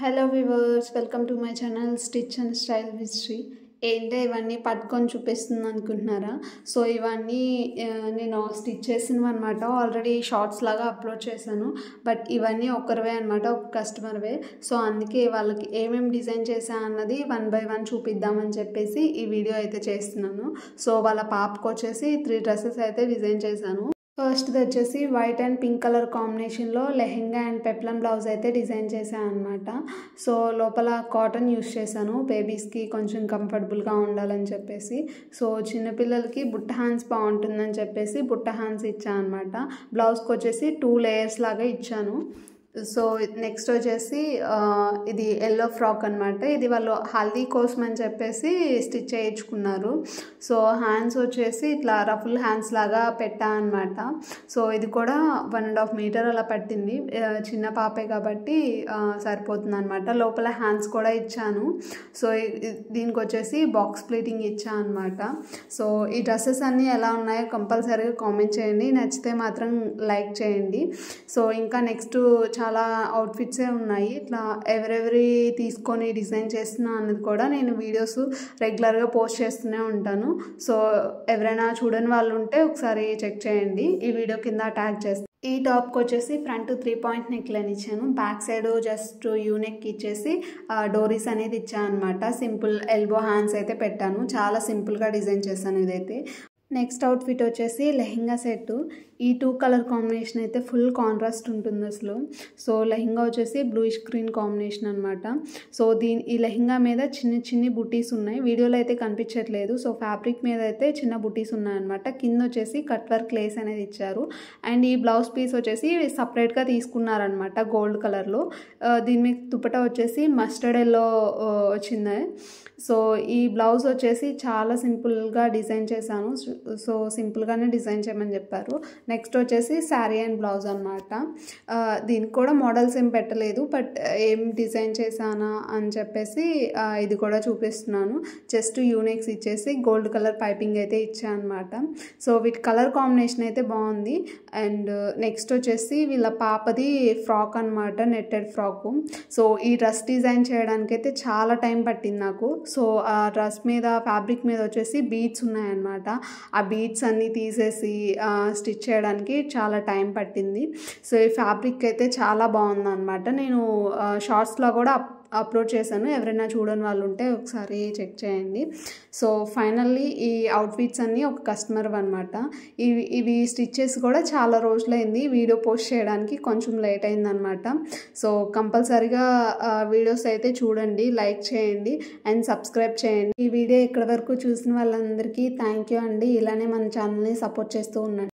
Hello viewers, welcome to my channel stitch and style with Sri. ఏంటో ఇవన్నీ పట్టుకొని చూపిస్తుంది అనుకుంటున్నారా? సో ఇవన్నీ నేను స్టిచ్ చేసినవి అనమాట. ఆల్రెడీ షార్ట్స్ లాగా అప్లోడ్ చేశాను. బట్ ఇవన్నీ ఒకరివే అనమాట, ఒక కస్టమర్వే. సో అందుకే వాళ్ళకి ఏమేమి డిజైన్ చేశా అన్నది 1 by 1 చూపిద్దామని చెప్పేసి ఈ వీడియో అయితే చేస్తున్నాను. సో వాళ్ళ పాపకు వచ్చేసి 3 డ్రెస్సెస్ అయితే డిజైన్ చేశాను. ఫస్ట్ది వచ్చేసి వైట్ అండ్ పింక్ కలర్ కాంబినేషన్లో లెహెంగా అండ్ పెప్లం బ్లౌజ్ అయితే డిజైన్ చేశాను అనమాట. సో లోపల కాటన్ యూస్ చేశాను, బేబీస్కి కొంచెం కంఫర్టబుల్గా ఉండాలని చెప్పేసి. సో చిన్నపిల్లలకి బుట్ట హ్యాండ్స్ బాగుంటుందని చెప్పేసి బుట్ట హ్యాండ్స్ ఇచ్చాను అనమాట. బ్లౌజ్కి వచ్చేసి 2 లేయర్స్ లాగా ఇచ్చాను. సో నెక్స్ట్ వచ్చేసి ఇది ఎల్లో ఫ్రాక్ అనమాట. ఇది వాళ్ళు హల్దీ కోసం అని చెప్పేసి స్టిచ్ చేయించుకున్నారు. సో హ్యాండ్స్ వచ్చేసి ఇట్లా రఫుల్ హ్యాండ్స్ లాగా పెట్టా అనమాట. సో ఇది కూడా 1.5 మీటర్ అలా పట్టింది. చిన్న పాపే కాబట్టి సరిపోతుంది అనమాట. లోపల హ్యాండ్స్ కూడా ఇచ్చాను. సో దీనికి వచ్చేసి బాక్స్ ప్లీటింగ్ ఇచ్చాను అనమాట. సో ఈ డ్రెస్సెస్ అన్నీ ఎలా ఉన్నాయో కంపల్సరీగా కామెంట్ చేయండి, నచ్చితే మాత్రం లైక్ చేయండి. సో ఇంకా నెక్స్ట్ చాలా అవుట్ఫిట్సే ఉన్నాయి. ఇట్లా ఎవరెవరి తీసుకొని డిజైన్ చేస్తున్నా అన్నది కూడా నేను వీడియోస్ రెగ్యులర్గా పోస్ట్ చేస్తూనే ఉంటాను. సో ఎవరైనా చూడని వాళ్ళు ఉంటే ఒకసారి చెక్ చేయండి, ఈ వీడియో కింద ట్యాగ్ చేస్తాను. ఈ టాప్కి వచ్చేసి ఫ్రంట్ 3 పాయింట్ నెక్ లైన్ ఇచ్చాను, బ్యాక్ సైడ్ జస్ట్ యూనెక్ ఇచ్చేసి డోరీస్ అనేది ఇచ్చాను అనమాట. సింపుల్ ఎల్బో హ్యాండ్స్ అయితే పెట్టాను, చాలా సింపుల్గా డిజైన్ చేశాను ఇదైతే. నెక్స్ట్ అవుట్ఫిట్ వచ్చేసి లెహెంగా సెట్. ఈ 2 కలర్ కాంబినేషన్ అయితే ఫుల్ కాంట్రాస్ట్ ఉంటుంది అసలు. సో లెహెంగా వచ్చేసి బ్లూయిష్ గ్రీన్ కాంబినేషన్ అనమాట. సో ఈ లెహెంగా మీద చిన్ని బుటీస్ ఉన్నాయి, వీడియోలో అయితే కనిపించట్లేదు. సో ఫ్యాబ్రిక్ మీద అయితే చిన్న బుటీస్ ఉన్నాయన్నమాట. కింద వచ్చేసి కట్ వర్క్ లేస్ అనేది ఇచ్చారు. అండ్ ఈ బ్లౌజ్ పీస్ వచ్చేసి సపరేట్గా తీసుకున్నారనమాట గోల్డ్ కలర్లో. దీని మీద దుపట్టా వచ్చేసి మస్టర్డ్ ఎల్లో వచ్చింది. సో ఈ బ్లౌజ్ వచ్చేసి చాలా సింపుల్గా డిజైన్ చేశాను. సో సింపుల్గానే డిజైన్ చేయమని చెప్పారు. నెక్స్ట్ వచ్చేసి శారీ అండ్ బ్లౌజ్ అనమాట. దీనికి కూడా మోడల్స్ ఏం పెట్టలేదు, బట్ ఏం డిజైన్ చేశానా అని చెప్పేసి ఇది కూడా చూపిస్తున్నాను. జస్ట్ యూనిక్స్ ఇచ్చేసి గోల్డ్ కలర్ పైపింగ్ అయితే ఇచ్చాను అనమాట. సో వీటి కలర్ కాంబినేషన్ అయితే బాగుంది. అండ్ నెక్స్ట్ వచ్చేసి వీళ్ళ పాపది ఫ్రాక్ అనమాట, నెట్టెడ్ ఫ్రాకు. సో ఈ డ్రెస్ డిజైన్ చేయడానికి అయితే చాలా టైం పట్టింది నాకు. సో ఆ డ్రెస్ మీద ఫ్యాబ్రిక్ మీద వచ్చేసి బీడ్స్ ఉన్నాయన్నమాట. ఆ బీడ్స్ అన్నీ తీసేసి స్టిచ్ చేయడానికి చాలా టైం పట్టింది. సో ఈ ఫ్యాబ్రిక్ అయితే చాలా బాగుంది అనమాట. నేను షార్ట్స్లో కూడా అప్లోడ్ చేశాను, ఎవరైనా చూడని వాళ్ళు ఉంటే ఒకసారి చెక్ చేయండి. సో ఫైనల్లీ ఈ అవుట్ఫిట్స్ అన్నీ ఒక కస్టమర్ అనమాట. ఇవి స్టిచ్చెస్ కూడా చాలా రోజులైంది, వీడియో పోస్ట్ చేయడానికి కొంచెం లేట్ అయిందనమాట. సో కంపల్సరీగా వీడియోస్ అయితే చూడండి, లైక్ చేయండి అండ్ సబ్స్క్రైబ్ చేయండి. ఈ వీడియో ఇక్కడ వరకు చూసిన వాళ్ళందరికీ థ్యాంక్ యూ అండి. ఇలానే మన ఛానల్ని సపోర్ట్ చేస్తూ ఉండండి.